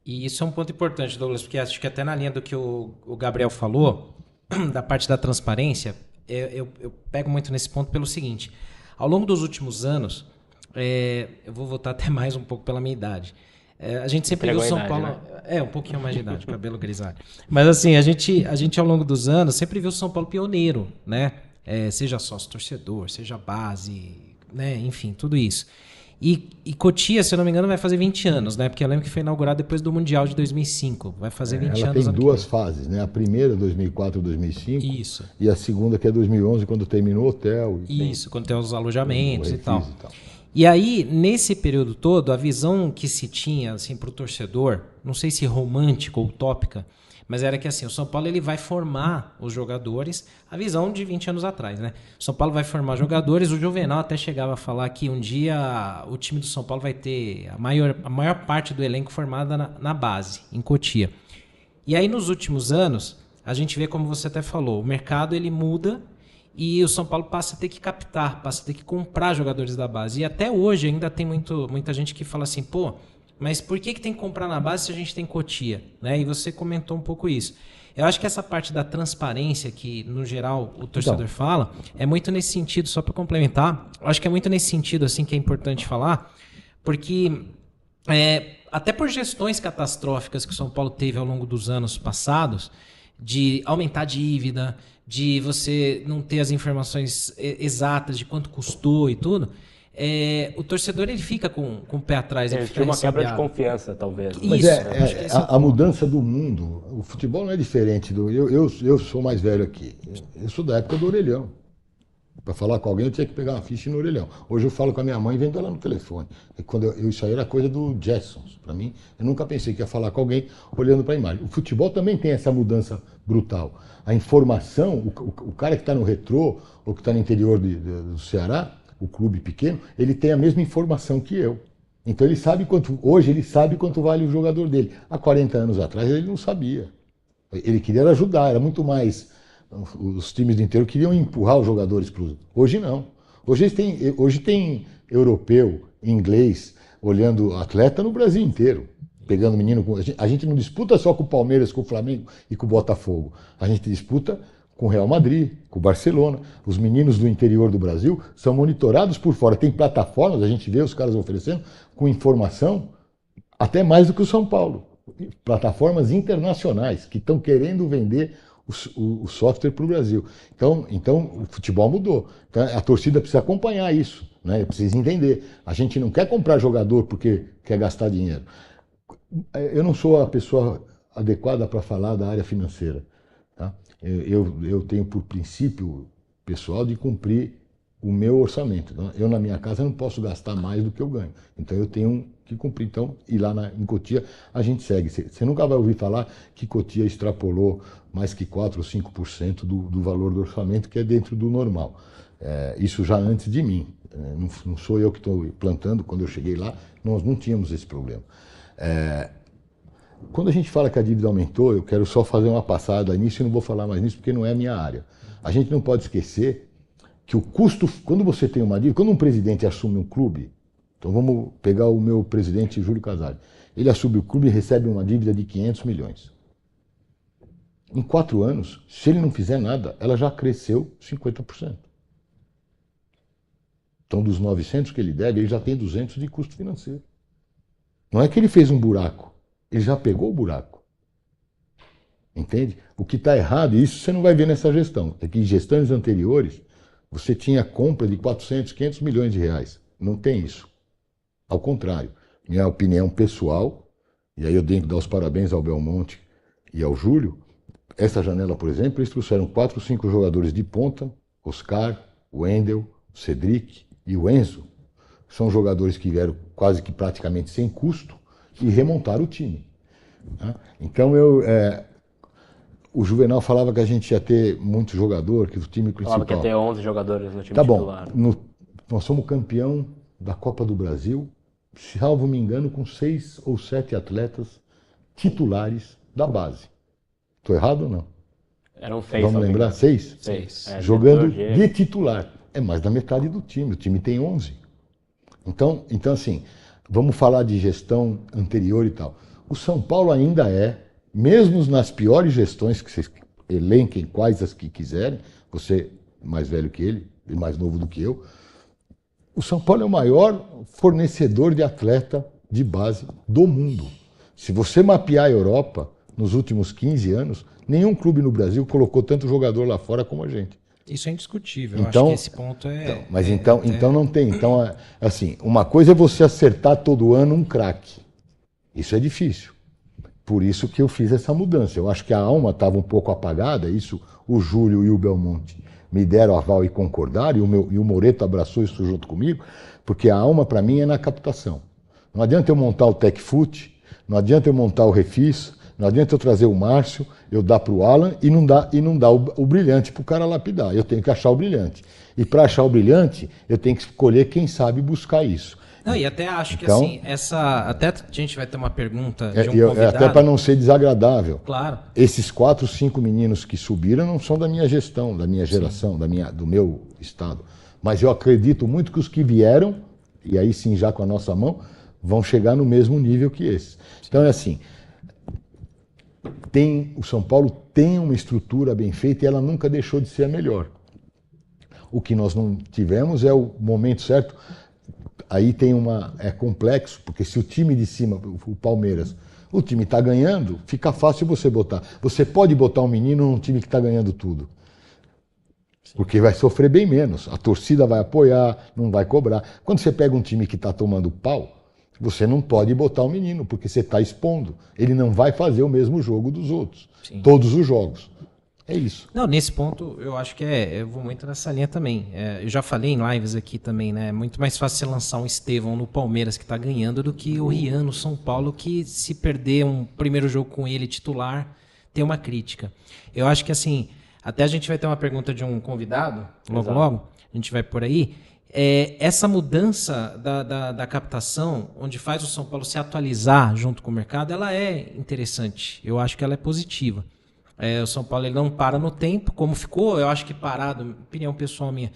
E isso é um ponto importante, Douglas, porque acho que até na linha do que o Gabriel falou, da parte da transparência, eu pego muito nesse ponto pelo seguinte: ao longo dos últimos anos, eu vou voltar até mais um pouco pela minha idade. A gente sempre viu Entregou a São idade, Paulo. né? Um pouquinho mais de idade, cabelo grisalho. Mas assim, a gente ao longo dos anos sempre viu São Paulo pioneiro, né? Seja sócio torcedor, seja base, né? Enfim, tudo isso. E Cotia, se eu não me engano, vai fazer 20 anos, né? Porque eu lembro que foi inaugurado depois do Mundial de 2005. Vai fazer 20 Ela anos tem ano que duas vem. fases, né? A primeira, 2004, 2005, Isso. e a segunda, que é 2011, quando terminou o hotel Isso, quando tem os o alojamentos e refis tal. e tal. E aí, nesse período todo, a visão que se tinha assim, para o torcedor, não sei se romântica ou utópica, mas era que assim, o São Paulo ele vai formar os jogadores, a visão de 20 anos atrás, né? O São Paulo vai formar jogadores, o Juvenal até chegava a falar que um dia o time do São Paulo vai ter a maior parte do elenco formada na base, em Cotia. E aí, nos últimos anos, a gente vê, como você até falou, o mercado ele muda e o São Paulo passa a ter que captar, passa a ter que comprar jogadores da base. E até hoje ainda tem muita gente que fala assim, pô, mas por que tem que comprar na base se a gente tem Cotia? Né? E você comentou um pouco isso. Eu acho que essa parte da transparência que, no geral, o torcedor Então, fala, é muito nesse sentido, só para complementar, eu acho que é muito nesse sentido assim que é importante falar, porque até por gestões catastróficas que o São Paulo teve ao longo dos anos passados, de aumentar a dívida, de você não ter as informações exatas de quanto custou e tudo, o torcedor ele fica com o pé atrás, ele fica Existiu uma quebra de ressabiado. confiança, talvez. mas Isso, eu acho que esse é o a ponto. mudança do mundo, o futebol não é diferente do. Eu sou mais velho aqui. Eu sou da época do orelhão. Para falar com alguém, eu tinha que pegar uma ficha no orelhão. Hoje eu falo com a minha mãe e vendo ela no telefone. E quando isso aí era coisa do Jetsons. Para mim, eu nunca pensei que ia falar com alguém olhando para a imagem. O futebol também tem essa mudança brutal. A informação, o cara que está no Retrô ou que está no interior do Ceará, o clube pequeno, ele tem a mesma informação que eu. Então ele sabe hoje ele sabe quanto vale o jogador dele. Há 40 anos atrás ele não sabia. Ele queria ajudar, era muito mais. Os times do interior queriam empurrar os jogadores para os. Hoje não. Hoje tem europeu, inglês, olhando atleta no Brasil inteiro. Pegando menino. A gente não disputa só com o Palmeiras, com o Flamengo e com o Botafogo. A gente disputa com o Real Madrid, com o Barcelona. Os meninos do interior do Brasil são monitorados por fora. Tem plataformas, a gente vê os caras oferecendo, com informação até mais do que o São Paulo. Plataformas internacionais que estão querendo vender o software para o Brasil. Então, o futebol mudou. Então, a torcida precisa acompanhar isso, né? Precisa entender. A gente não quer comprar jogador porque quer gastar dinheiro. Eu não sou a pessoa adequada para falar da área financeira. Tá? Eu tenho por princípio pessoal de cumprir o meu orçamento. Eu, na minha casa, não posso gastar mais do que eu ganho. Então, eu tenho que cumprir. Então, e lá em Cotia, a gente segue. Você nunca vai ouvir falar que Cotia extrapolou mais que 4 ou 5% do valor do orçamento, que é dentro do normal. Isso já antes de mim. Não sou eu que estou plantando. Quando eu cheguei lá, nós não tínhamos esse problema. Quando a gente fala que a dívida aumentou, eu quero só fazer uma passada nisso e não vou falar mais nisso porque não é a minha área. A gente não pode esquecer que o custo, quando você tem uma dívida, quando um presidente assume um clube, então vamos pegar o meu presidente Júlio Casale, ele assume o clube e recebe uma dívida de 500 milhões. Em 4 anos, se ele não fizer nada, ela já cresceu 50%. Então, dos 900 que ele deve, ele já tem 200 de custo financeiro. Não é que ele fez um buraco, ele já pegou o buraco. Entende? O que está errado, e isso você não vai ver nessa gestão, é que em gestões anteriores, você tinha compra de 400, 500 milhões de reais. Não tem isso. Ao contrário, minha opinião pessoal, e aí eu tenho que dar os parabéns ao Belmonte e ao Júlio, essa janela, por exemplo, eles trouxeram 4 ou 5 jogadores de ponta, Oscar, o Wendel, o Cedric e o Enzo. São jogadores que vieram quase que praticamente sem custo e remontaram o time. Então o Juvenal falava que a gente ia ter muito jogador, que o time principal... Falava que ia ter 11 jogadores no time Tá bom, titular. nós somos campeão da Copa do Brasil, salvo me engano, com 6 ou 7 atletas titulares da base. Estou errado ou não? Eram 6. Vamos lembrar? 6? 6. Jogando de titular. É mais da metade do time. O time tem 11. Então assim, vamos falar de gestão anterior e tal. O São Paulo ainda é, mesmo nas piores gestões, que vocês elenquem quais as que quiserem, você mais velho que ele, mais novo do que eu, o São Paulo é o maior fornecedor de atleta de base do mundo. Se você mapear a Europa, nos últimos 15 anos, nenhum clube no Brasil colocou tanto jogador lá fora como a gente. Isso é indiscutível. Então, eu acho que esse ponto é... Então não tem. Então, assim, uma coisa é você acertar todo ano um craque. Isso é difícil. Por isso que eu fiz essa mudança. Eu acho que a alma estava um pouco apagada, isso o Júlio e o Belmonte me deram aval e concordaram, e o Moreto abraçou isso junto comigo, porque a alma para mim é na captação. Não adianta eu montar o TecFoot, não adianta eu montar o Refis, não adianta eu trazer o Márcio, eu dar para o Alan e não dar o brilhante para o cara lapidar. Eu tenho que achar o brilhante. E para achar o brilhante, eu tenho que escolher quem sabe buscar isso. Não, e até acho que então, assim, até a gente vai ter uma pergunta de um convidado. Até para não ser desagradável. Claro. Esses 4, 5 meninos que subiram não são da minha gestão, da minha geração, do meu estado. Mas eu acredito muito que os que vieram, e aí sim já com a nossa mão, vão chegar no mesmo nível que esses. Então é assim, o São Paulo tem uma estrutura bem feita e ela nunca deixou de ser a melhor. O que nós não tivemos é o momento certo. Aí é complexo, porque se o time de cima, o Palmeiras, o time está ganhando, fica fácil você botar. Você pode botar um menino num time que está ganhando tudo. Porque vai sofrer bem menos. A torcida vai apoiar, não vai cobrar. Quando você pega um time que está tomando pau, você não pode botar o menino, porque você está expondo. Ele não vai fazer o mesmo jogo dos outros. Sim. Todos os jogos. É isso. Não, nesse ponto eu acho que eu vou muito nessa linha também. Eu já falei em lives aqui também, né? É muito mais fácil você lançar um Estevão no Palmeiras que está ganhando do que o Rian no São Paulo, que se perder um primeiro jogo com ele titular, tem uma crítica. Eu acho que assim, até a gente vai ter uma pergunta de um convidado, logo, a gente vai por aí. Essa mudança da captação, onde faz o São Paulo se atualizar junto com o mercado, ela é interessante. Eu acho que ela é positiva. O São Paulo ele não para no tempo, como ficou, eu acho que parado, opinião pessoal minha,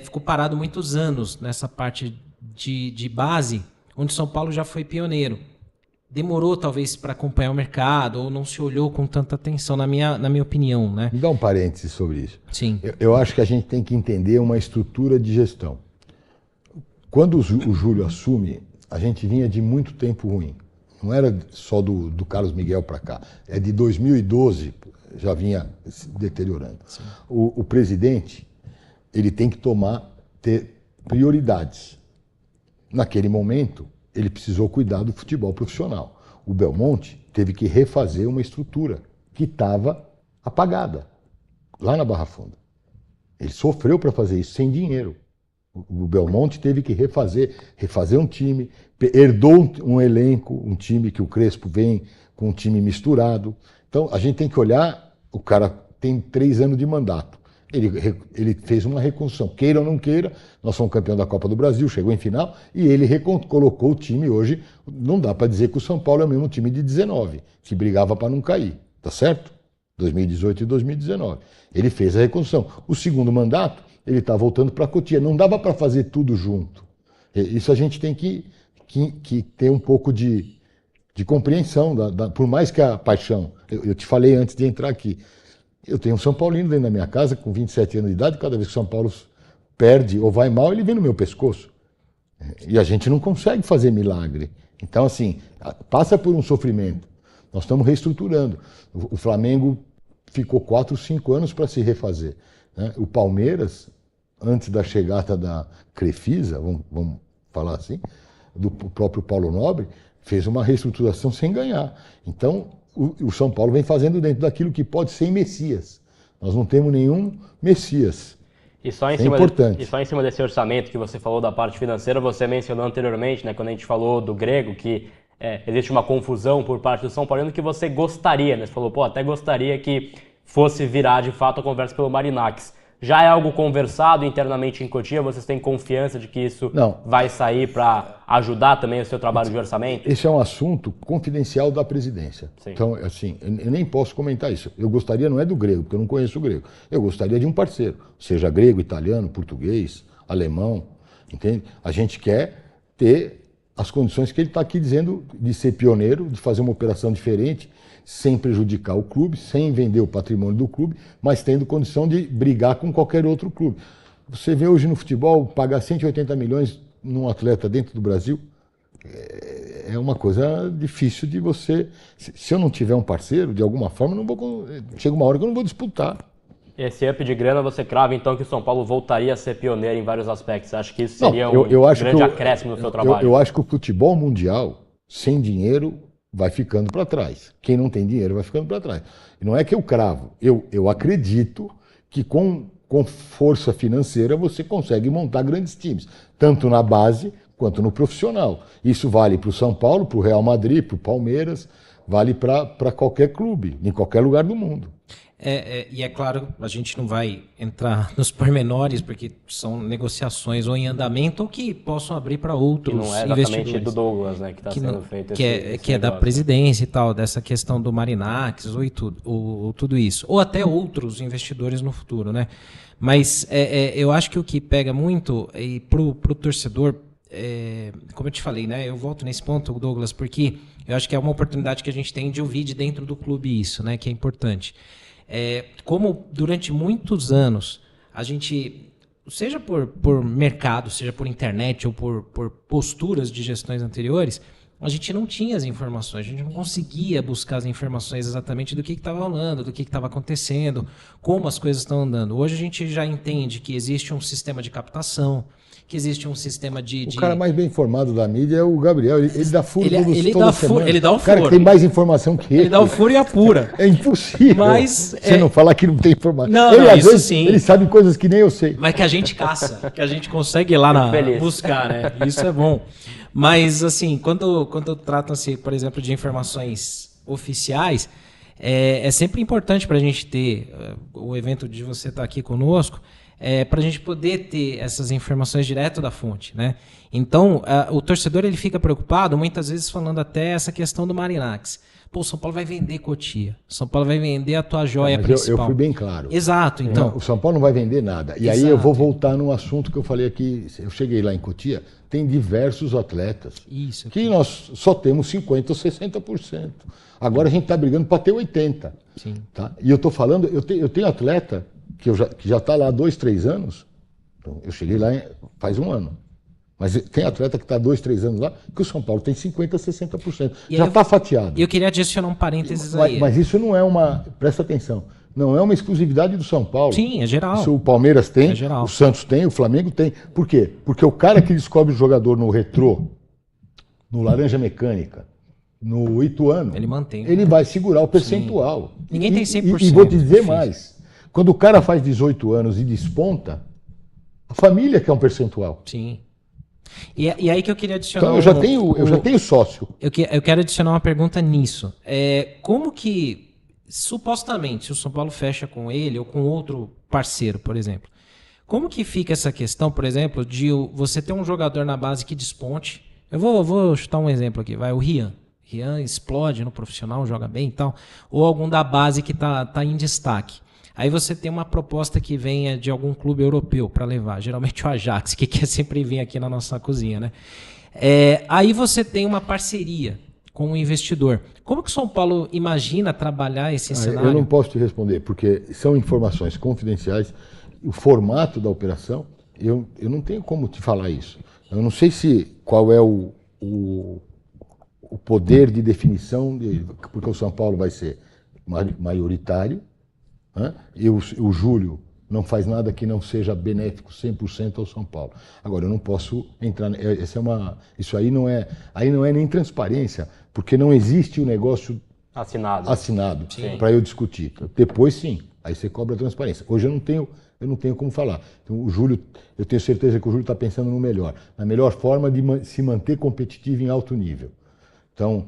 ficou parado muitos anos nessa parte de base, onde o São Paulo já foi pioneiro. Demorou talvez para acompanhar o mercado, ou não se olhou com tanta atenção, na minha opinião, né? Me dá um parêntese sobre isso. Sim. Eu acho que a gente tem que entender uma estrutura de gestão. Quando o Júlio assume, a gente vinha de muito tempo ruim. Não era só do Carlos Miguel para cá. É de 2012, já vinha se deteriorando. O presidente, ele tem que ter prioridades. Naquele momento, ele precisou cuidar do futebol profissional. O Belmonte teve que refazer uma estrutura que estava apagada, lá na Barra Funda. Ele sofreu para fazer isso, sem dinheiro. O Belmonte teve que refazer um time, herdou um elenco, um time que o Crespo vem com um time misturado. Então, a gente tem que olhar, o cara tem 3 anos de mandato. Ele fez uma reconstrução, queira ou não queira, nós somos campeão da Copa do Brasil, chegou em final, e ele colocou o time hoje. Não dá para dizer que o São Paulo é o mesmo time de 19, que brigava para não cair, tá certo? 2018 e 2019. Ele fez a reconstrução. O segundo mandato, ele está voltando para a Cotia. Não dava para fazer tudo junto. Isso a gente tem que ter um pouco de compreensão, por mais que a paixão. Eu te falei antes de entrar aqui. Eu tenho um São Paulino dentro da minha casa, com 27 anos de idade, cada vez que o São Paulo perde ou vai mal, ele vem no meu pescoço. E a gente não consegue fazer milagre. Então, assim, passa por um sofrimento. Nós estamos reestruturando. O Flamengo ficou 4, 5 anos para se refazer. Né? O Palmeiras, antes da chegada da Crefisa, vamos falar assim, do próprio Paulo Nobre, fez uma reestruturação sem ganhar. Então, o São Paulo vem fazendo dentro daquilo que pode ser Messias. Nós não temos nenhum Messias. E só em cima desse orçamento que você falou da parte financeira, você mencionou anteriormente, né, quando a gente falou do Grego, que existe uma confusão por parte do São Paulino que você gostaria, né? Você falou, até gostaria que fosse virar de fato a conversa pelo Marinakis. Já é algo conversado internamente em Cotia? Vocês têm confiança de que isso vai sair para ajudar também o seu trabalho de orçamento? Esse é um assunto confidencial da presidência. Sim. Então, assim, eu nem posso comentar isso. Eu gostaria, não é do Grego, porque eu não conheço o Grego. Eu gostaria de um parceiro, seja grego, italiano, português, alemão, entende? A gente quer ter as condições que ele está aqui dizendo de ser pioneiro, de fazer uma operação diferente, sem prejudicar o clube, sem vender o patrimônio do clube, mas tendo condição de brigar com qualquer outro clube. Você vê hoje no futebol, pagar 180 milhões num atleta dentro do Brasil, é uma coisa difícil de você... Se eu não tiver um parceiro, de alguma forma, chega uma hora que eu não vou disputar. Esse up de grana, você crava então que o São Paulo voltaria a ser pioneiro em vários aspectos. Acho que isso seria um grande acréscimo no seu trabalho. Eu acho que o futebol mundial, sem dinheiro, vai ficando para trás. Quem não tem dinheiro vai ficando para trás. E não é que eu cravo. Eu acredito que com força financeira você consegue montar grandes times, tanto na base quanto no profissional. Isso vale para o São Paulo, para o Real Madrid, para o Palmeiras, vale para qualquer clube, em qualquer lugar do mundo. E é claro, a gente não vai entrar nos pormenores, porque são negociações ou em andamento ou que possam abrir para outros investidores. Não é exatamente do Douglas, né, que está sendo feito que é da presidência e tal, dessa questão do Marinax ou tudo isso. Ou até outros investidores no futuro, né? Mas eu acho que o que pega muito para o torcedor, como eu te falei, né? Eu volto nesse ponto, Douglas, porque eu acho que é uma oportunidade que a gente tem de ouvir de dentro do clube isso, né? Que é importante. Como durante muitos anos a gente, seja por mercado, seja por internet ou por posturas de gestões anteriores, a gente não tinha as informações, a gente não conseguia buscar as informações exatamente do que estava rolando, do que estava acontecendo, como as coisas estão andando. Hoje a gente já entende que existe um sistema de captação, que existe um sistema de... O cara mais bem informado da mídia é o Gabriel. Ele dá furo toda semana. Ele dá o furo. O cara que tem mais informação que ele. Ele dá o furo e apura. É impossível. Mas você não falar que não tem informação. Não, ele, não, às isso vezes, sim. Ele sabe coisas que nem eu sei. Mas que a gente caça, que a gente consegue ir lá buscar, né? Isso é bom. Mas, assim, quando tratam-se, por exemplo, de informações oficiais, é sempre importante para a gente ter o evento de você estar aqui conosco, para a gente poder ter essas informações direto da fonte, né? Então, o torcedor ele fica preocupado, muitas vezes falando até essa questão do Marinax. Pô, o São Paulo vai vender Cotia. São Paulo vai vender a tua joia principal. Eu fui bem claro. Exato, então. O São Paulo não vai vender nada. E aí eu vou voltar num assunto que eu falei aqui. Eu cheguei lá em Cotia, tem diversos atletas. Isso. Que nós só temos 50% ou 60%. Agora a gente está brigando para ter 80%. Sim. Tá? E eu estou falando, eu tenho atleta que já está lá há 2, 3 anos. Então, eu cheguei lá faz um ano. Mas tem atleta que está há 2, 3 anos lá, que o São Paulo tem 50%, 60%. Já está fatiado. Eu queria adicionar um parênteses aí. Mas isso não é uma... Presta atenção. Não é uma exclusividade do São Paulo. Sim, é geral. Isso o Palmeiras tem, geral. O Santos tem, o Flamengo tem. Por quê? Porque o cara que descobre o jogador no Retrô, no Laranja Mecânica, no Ituano, ele mantém. Ele vai segurar o percentual. Sim. Ninguém tem 100%. E vou te dizer mais. Quando o cara faz 18 anos e desponta, a família quer um percentual. Sim. E aí que eu queria adicionar... Então eu já tenho sócio. Eu quero adicionar uma pergunta nisso. Como que, supostamente, se o São Paulo fecha com ele ou com outro parceiro, por exemplo, como que fica essa questão, por exemplo, de você ter um jogador na base que desponte? Eu vou chutar um exemplo aqui, vai, o Rian. Rian explode no profissional, joga bem e tal. Ou algum da base que tá em destaque. Aí você tem uma proposta que venha de algum clube europeu para levar, geralmente o Ajax, que quer sempre vir aqui na nossa cozinha, né? Aí você tem uma parceria com um investidor. Como que o São Paulo imagina trabalhar esse cenário? Eu não posso te responder, porque são informações confidenciais. O formato da operação, eu não tenho como te falar isso. Eu não sei qual é o poder de definição, porque o São Paulo vai ser maioritário, né? E o Júlio não faz nada que não seja benéfico 100% ao São Paulo. Agora, eu não posso entrar... Isso aí não é nem transparência, porque não existe o negócio assinado para eu discutir. Depois, sim, aí você cobra a transparência. Hoje eu não tenho como falar. Então, o Júlio, eu tenho certeza que o Júlio está pensando no melhor, na melhor forma de se manter competitivo em alto nível. Então,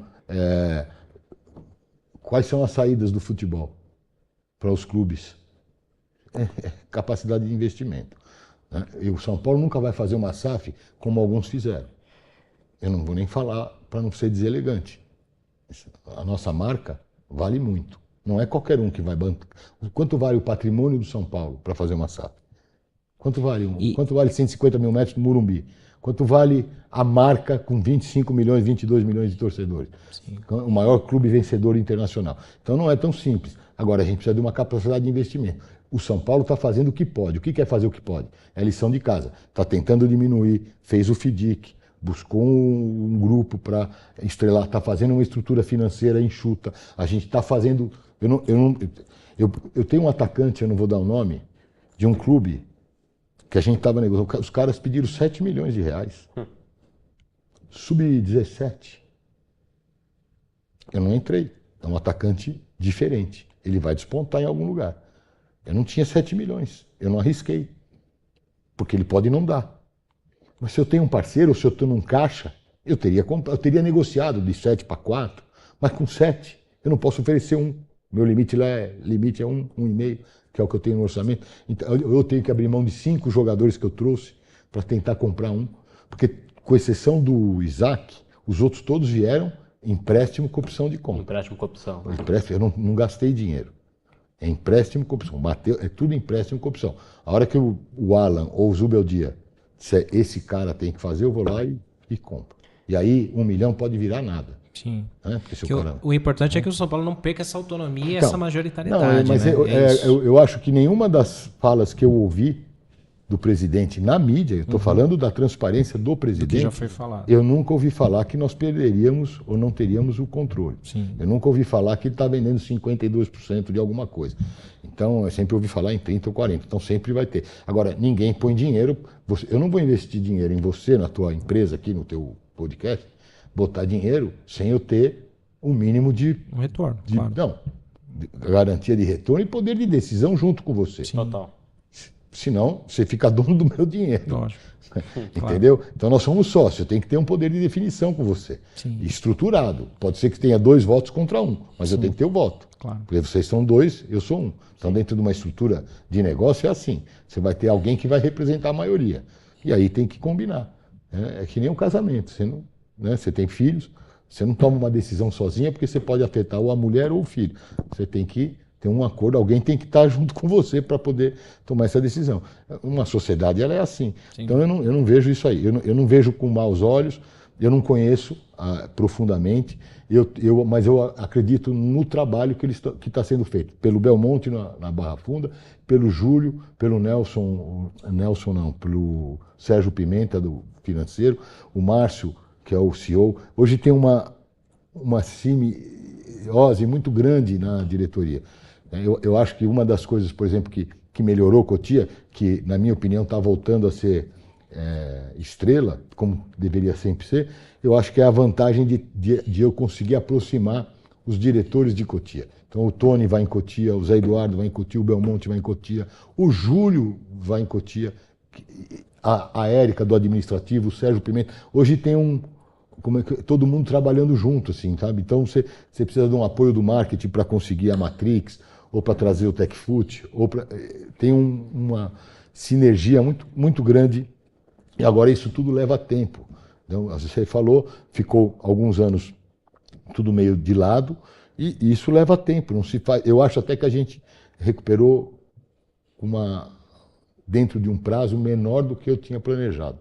quais são as saídas do futebol para os clubes? Capacidade de investimento, né? E o São Paulo nunca vai fazer uma SAF como alguns fizeram. Eu não vou nem falar para não ser deselegante. A nossa marca vale muito. Não é qualquer um que vai bancar. Quanto vale o patrimônio do São Paulo para fazer uma SAF? Quanto vale 150 mil metros no Morumbi? Quanto vale a marca com 25 milhões, 22 milhões de torcedores? Sim. O maior clube vencedor internacional. Então não é tão simples. Agora a gente precisa de uma capacidade de investimento. O São Paulo está fazendo o que pode. O que é fazer o que pode? É lição de casa. Está tentando diminuir, fez o FIDIC, buscou um grupo para estrelar, está fazendo uma estrutura financeira enxuta. A gente está fazendo... Eu tenho um atacante, eu não vou dar o nome, de um clube que a gente estava negociando. Os caras pediram 7 milhões de reais. Sub-17. Eu não entrei. É um atacante diferente. Ele vai despontar em algum lugar. Eu não tinha 7 milhões. Eu não arrisquei. Porque ele pode não dar. Mas se eu tenho um parceiro, ou se eu estou num caixa, eu teria negociado de 7 para 4. Mas com 7, eu não posso oferecer 1. Meu limite lá é 1,5, que é o que eu tenho no orçamento. Então, eu tenho que abrir mão de 5 jogadores que eu trouxe para tentar comprar 1. Porque, com exceção do Isaac, os outros todos vieram empréstimo com opção de compra. Empréstimo com opção. Eu não gastei dinheiro. É empréstimo com opção. É tudo empréstimo com opção. A hora que o Alan ou o Zubeldia disser esse cara tem que fazer, eu vou lá e compro. E aí 1 milhão pode virar nada. Sim. Né? O importante é que o São Paulo não perca essa autonomia e essa majoritariedade. Não, mas né? eu acho que nenhuma das falas que eu ouvi do presidente na mídia, eu estou falando da transparência do presidente, do que já foi falado. Eu nunca ouvi falar que nós perderíamos ou não teríamos o controle. Sim. Eu nunca ouvi falar que ele está vendendo 52% de alguma coisa. Então, eu sempre ouvi falar em 30% ou 40%. Então, sempre vai ter. Agora, ninguém põe dinheiro. Eu não vou investir dinheiro em você, na tua empresa, aqui no teu podcast, botar dinheiro sem eu ter um mínimo de... Um retorno, claro. Não, garantia de retorno e poder de decisão junto com você. Sim. Total. Senão, você fica dono do meu dinheiro. Lógico. Entendeu? Claro. Então, nós somos sócios. Eu tenho que ter um poder de definição com você. Sim. Estruturado. Pode ser que tenha 2 votos contra 1, mas Sim. eu tenho que ter o voto. Claro. Porque vocês são 2, eu sou 1. Então, dentro de uma estrutura de negócio, é assim. Você vai ter alguém que vai representar a maioria. E aí tem que combinar. É que nem um casamento. Você tem filhos, você não toma uma decisão sozinha porque você pode afetar ou a mulher ou o filho. Você tem que... Tem um acordo, alguém tem que estar junto com você para poder tomar essa decisão. Uma sociedade, ela é assim. Sim. Então, eu não vejo isso aí. Eu não vejo com maus olhos, eu não conheço profundamente, mas eu acredito no trabalho que está sendo feito. Pelo Belmonte na Barra Funda, pelo Júlio, pelo pelo Sérgio Pimenta, do financeiro, o Márcio, que é o CEO. Hoje tem uma simbiose muito grande na diretoria. Eu acho que uma das coisas, por exemplo, que melhorou Cotia, que na minha opinião está voltando a ser estrela, como deveria sempre ser, eu acho que é a vantagem de eu conseguir aproximar os diretores de Cotia. Então o Tony vai em Cotia, o Zé Eduardo vai em Cotia, o Belmonte vai em Cotia, o Júlio vai em Cotia, a Érica do administrativo, o Sérgio Pimenta. Hoje tem todo mundo trabalhando junto, assim, sabe? Então você precisa de um apoio do marketing para conseguir a Matrix, ou para trazer o TechFoot, tem uma sinergia muito, muito grande, e agora isso tudo leva tempo. Então, você falou, ficou alguns anos tudo meio de lado, e isso leva tempo. Não se faz. Eu acho até que a gente recuperou dentro de um prazo menor do que eu tinha planejado.